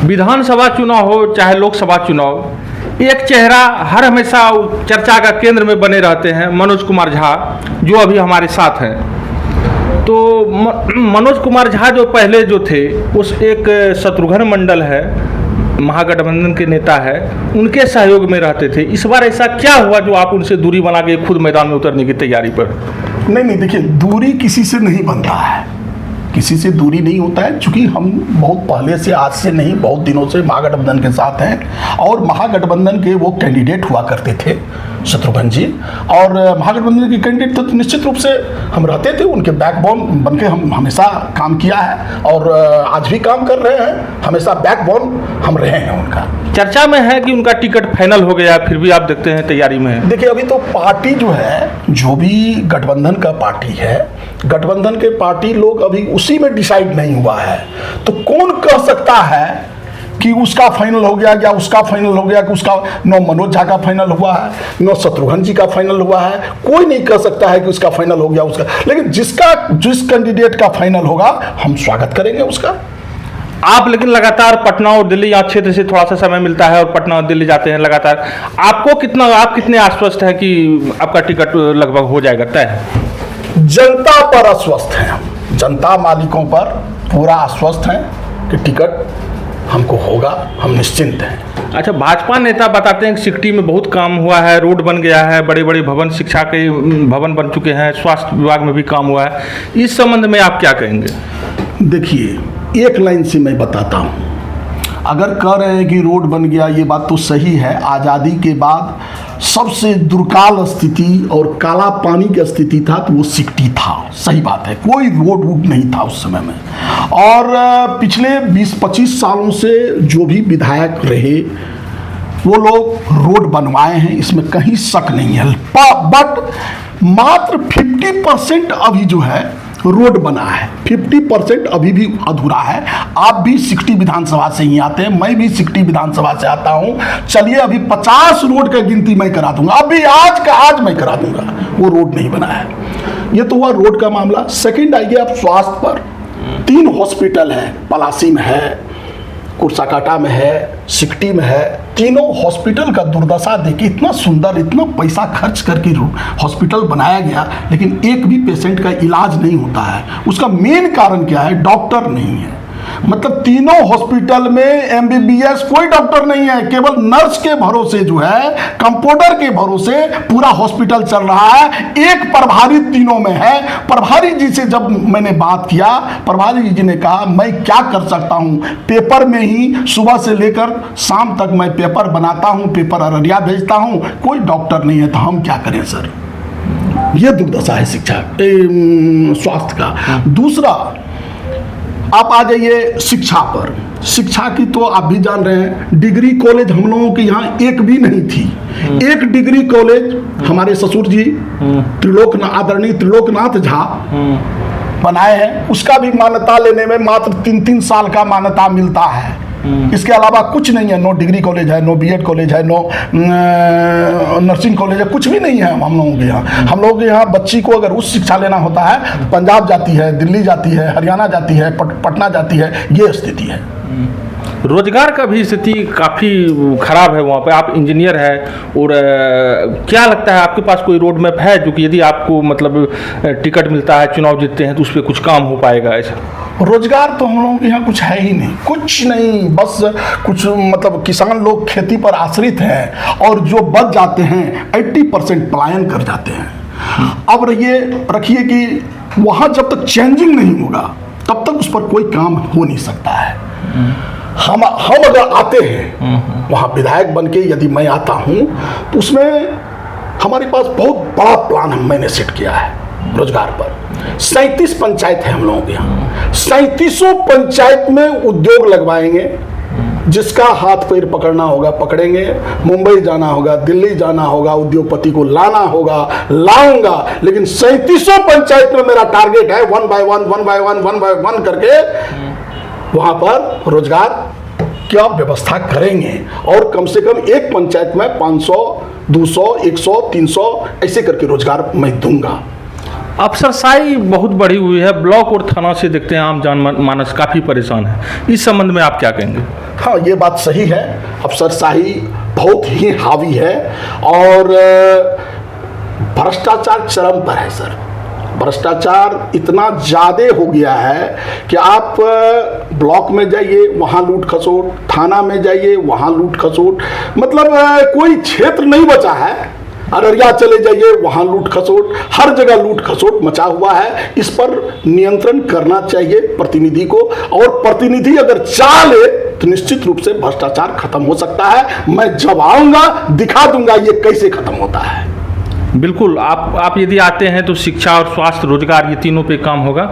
विधानसभा चुनाव हो चाहे लोकसभा चुनाव, एक चेहरा हर हमेशा चर्चा का केंद्र में बने रहते हैं, मनोज कुमार झा, जो अभी हमारे साथ हैं। तो मनोज कुमार झा जो पहले जो थे, उस एक शत्रुघ्न मंडल है, महागठबंधन के नेता है, उनके सहयोग में रहते थे। इस बार ऐसा क्या हुआ जो आप उनसे दूरी बना के खुद मैदान में उतरने की तैयारी पर? नहीं, देखिए, दूरी किसी से नहीं बनता है, किसी से दूरी नहीं होता है। चूंकि हम बहुत पहले से, आज से नहीं, बहुत दिनों से महागठबंधन के साथ हैं और महागठबंधन के वो कैंडिडेट हुआ करते थे शत्रुघ्न जी, और महागठबंधन के कैंडिडेट तो निश्चित रूप से हम रहते थे, उनके बैकबोन बन के हम हमेशा काम किया है और आज भी काम कर रहे हैं, हमेशा बैकबोन हम रहे हैं उनका। चर्चा में है कि उनका टिकट फाइनल हो गया, फिर भी आप देखते हैं तैयारी में है। देखिए, अभी तो पार्टी जो है, जो भी गठबंधन का पार्टी है, गठबंधन के पार्टी लोग अभी उसी में डिसाइड नहीं हुआ है। तो कौन कह सकता है कि उसका फाइनल हो गया, या उसका फाइनल हो गया, कि उसका नो मनोज झा का फाइनल हुआ है, नो शत्रुघ्न जी का फाइनल हुआ है। कोई नहीं कह सकता है कि उसका फाइनल हो गया उसका, लेकिन जिस कैंडिडेट का फाइनल होगा हम स्वागत करेंगे उसका। आप लेकिन लगातार पटना और दिल्ली, यहाँ क्षेत्र से थोड़ा सा समय मिलता है और पटना और दिल्ली जाते हैं लगातार, आप कितने आश्वस्त हैं कि आपका टिकट लगभग हो जाएगा तय? जनता पर आश्वस्त हैं हम, जनता मालिकों पर पूरा आश्वस्त हैं कि टिकट हमको होगा, हम निश्चिंत हैं। अच्छा, भाजपा नेता बताते हैं कि सिकटी में बहुत काम हुआ है, रोड बन गया है, बड़े बड़े भवन, शिक्षा के भवन बन चुके हैं, स्वास्थ्य विभाग में भी काम हुआ है। इस संबंध में आप क्या कहेंगे? देखिए, एक लाइन से मैं बताता हूँ। अगर कह रहे हैं कि रोड बन गया, ये बात तो सही है। आज़ादी के बाद सबसे दुर्काल स्थिति और काला पानी की स्थिति था तो वो सिकटी था, सही बात है, कोई रोड वूड नहीं था उस समय में। और पिछले 20-25 सालों से जो भी विधायक रहे वो लोग रोड बनवाए हैं, इसमें कहीं शक नहीं है। बट मात्र 50% अभी जो है रोड बना है, 50% अभी भी अधूरा है। आप भी सिकटी विधानसभा से ही आते हैं, मैं भी सिकटी विधानसभा से आता हूं। चलिए, अभी 50 रोड का गिनती मैं करा दूंगा, अभी आज का आज मैं करा दूंगा, वो रोड नहीं बना है। ये तो हुआ रोड का मामला। सेकंड आइए आप स्वास्थ्य पर। 3 हॉस्पिटल है, पलासी में है, कुर्साकाटा में है, सिकटी में है। तीनों हॉस्पिटल का दुर्दशा देखिए, इतना सुंदर, इतना पैसा खर्च करके हॉस्पिटल बनाया गया, लेकिन एक भी पेशेंट का इलाज नहीं होता है। उसका मेन कारण क्या है? डॉक्टर नहीं है। मतलब तीनों हॉस्पिटल में MBBS कोई डॉक्टर नहीं है, केवल नर्स के भरोसे जो है, कंपाउंडर के भरोसे पूरा हॉस्पिटल चल रहा है। एक प्रभारी तीनों में है। प्रभारी जी से जब मैंने बात किया, प्रभारी जी ने कहा मैं क्या कर सकता हूं, पेपर में ही सुबह से लेकर शाम तक मैं पेपर बनाता हूं, पेपर अररिया भेजता हूं, कोई डॉक्टर नहीं है, तो हम क्या करें सर? यह दुर्दशा है स्वास्थ्य का। दूसरा, आप आ जाइए शिक्षा पर। शिक्षा की तो आप भी जान रहे हैं, डिग्री कॉलेज हम लोगों के यहाँ एक भी नहीं थी। एक डिग्री कॉलेज हमारे ससुर जी आदरणीय त्रिलोकनाथ झा बनाए हैं, उसका भी मान्यता लेने में मात्र 3-3 साल का मान्यता मिलता है। इसके अलावा कुछ नहीं है। नो डिग्री कॉलेज है, नो BEd कॉलेज है, नो नर्सिंग कॉलेज है, कुछ भी नहीं है हम लोगों के यहाँ। हम लोगों के यहाँ बच्ची को अगर उच्च शिक्षा लेना होता है, पंजाब जाती है, दिल्ली जाती है, हरियाणा जाती है, पटना जाती है, ये स्थिति है। रोजगार का भी स्थिति काफ़ी खराब है वहाँ पे। आप इंजीनियर हैं और क्या लगता है आपके पास कोई रोड मैप है जो कि यदि आपको मतलब टिकट मिलता है, चुनाव जीतते हैं, तो उस पर कुछ काम हो पाएगा? ऐसा रोजगार तो हम लोगों के यहाँ कुछ है ही नहीं, कुछ नहीं। बस कुछ मतलब किसान लोग खेती पर आश्रित हैं और जो बच जाते हैं 80% पलायन कर जाते हैं। अब ये रखिए कि वहाँ जब तक चेंजिंग नहीं होगा तब तक उस पर कोई काम हो नहीं सकता है। हम अगर आते हैं वहाँ विधायक बन के, यदि मैं आता हूँ, तो उसमें हमारे पास बहुत बड़ा प्लान मैंने सेट किया है रोजगार पर। 37 पंचायत है हम लोगों के यहाँ। 37 पंचायत में उद्योग लगवाएंगे। जिसका हाथ पैर पकड़ना होगा पकड़ेंगे। मुंबई जाना होगा, दिल्ली जाना होगा, उद्योगपति को लाना होगा, लाऊंगा। लेकिन 37 पंचायत में मेरा टारगेट है 1 by 1 करके वहां पर रोजगार क्या व्यवस्था करेंगे। और कम से कम एक पंचायत में 500, 200, 100, 300 ऐसे करके रोजगार मैं दूंगा। अफसरशाही बहुत बढ़ी हुई है, ब्लॉक और थाना से देखते हैं आम मानस काफ़ी परेशान है। इस संबंध में आप क्या कहेंगे? हाँ, ये बात सही है, अफसरशाही बहुत ही हावी है और भ्रष्टाचार चरम पर है सर। भ्रष्टाचार इतना ज़्यादा हो गया है कि आप ब्लॉक में जाइए वहाँ लूट खसोट, थाना में जाइए वहाँ लूट खसोट, मतलब कोई क्षेत्र नहीं बचा है। अररिया चले जाइए वहाँ लूट खसोट, हर जगह लूट खसोट मचा हुआ है। इस पर नियंत्रण करना चाहिए प्रतिनिधि को, और प्रतिनिधि अगर चाह ले तो निश्चित रूप से भ्रष्टाचार खत्म हो सकता है। मैं जब आऊँगा दिखा दूंगा ये कैसे खत्म होता है। बिल्कुल, आप यदि आते हैं तो शिक्षा और स्वास्थ्य रोजगार ये तीनों पे काम होगा।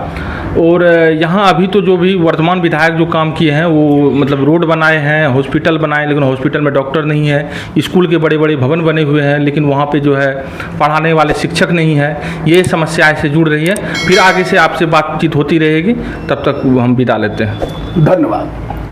और यहाँ अभी तो जो भी वर्तमान विधायक जो काम किए हैं वो मतलब रोड बनाए हैं, हॉस्पिटल बनाए, लेकिन हॉस्पिटल में डॉक्टर नहीं है। स्कूल के बड़े बड़े भवन बने हुए हैं लेकिन वहाँ पे जो है पढ़ाने वाले शिक्षक नहीं है। ये समस्या से जुड़ रही है। फिर आगे से आपसे बातचीत होती रहेगी, तब तक हम विदा लेते हैं। धन्यवाद।